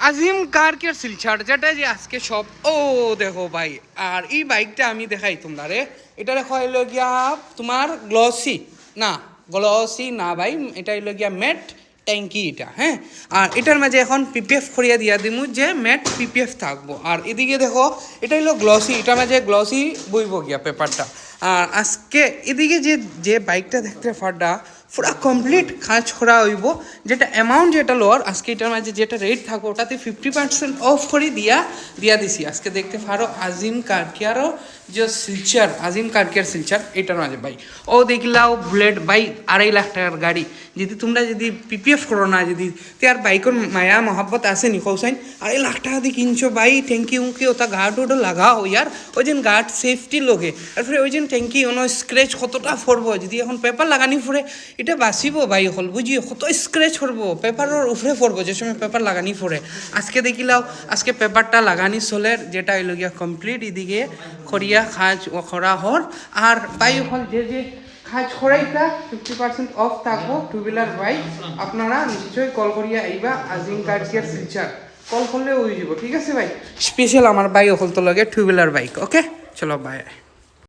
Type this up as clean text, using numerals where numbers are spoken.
আজিম কার care Silchar যেটা যে আজকে সব ও দেখো ভাই আর এই বাইকটা আমি দেখাই তোমরা রে এটা দেখো এলো গিয়া তোমার গ্লসি না ভাই এটা এলো গিয়া ম্যাট ট্যাঙ্কি এটা হ্যাঁ আর এটার মাঝে এখন পিপিএফ করিয়া দিয়া দিমু যে ম্যাট পিপিএফ থাকবো আর এদিকে দেখো এটা হলো গ্লসি এটার মাঝে গ্লসি বইব গিয়া পেপারটা আর আজকে এদিকে যে বাইকটা দেখতে ফাটা পুরা কমপ্লিট কাজ করা হইব যেটা অ্যামাউন্ট যেটা লোয়ার আজকে এটার মাঝে যেটা রেট থাকবো ওটাতে 50% অফ করে দিয়া দিছি আজকে দেখতে পারো আজিম কার কেয়ারও যে শিলচর আজিম কার কেয়ার শিলচর এটার মাঝে ভাই ও দেখলাও বুলেট বাইক 2.5 লাখ টাকার গাড়ি যদি তোমরা যদি পিপিএফ করো না যদি তার বাইকের মায়া মহাব্বত আছে নি কৌসাইন 2.5 লাখ টাকা দিয়ে কিনছো ভাই ট্যাঙ্কি উঙ্কি ওটা গার্ড ওটা লাগাও ইয়ার ওই যে গার্ড সেফটি লোকে তারপরে ওই যে ট্যাঙ্কি অন্য স্ক্রেচ কতটা ফরবো যদি এখন পেপার লাগানি ফুরে এটা বাঁচিব ভাই হল বুঝি কত স্ক্রেচ করবো পেপারের উপরে পড়বো যে সময় পেপার লাগানি পড়ে আজকে দেখিলাও আজকে পেপারটা লাগানি চলের যেটা হইল গিয়া কমপ্লিট এদিকে করিয়া কাজ করা হর আর ভাই হল যে কাজ করাইটা 50% অফ থাকবো 2 হুইলার বাইক আপনারা নিশ্চয়ই কল করিয়া আইবা আজিম কার কেয়ার শিলচর কল করলে হয়ে যাব ঠিক আছে ভাই স্পেশাল আমার বাইক হল তো লাগে 2 হুইলার বাইক ওকে চলো বাই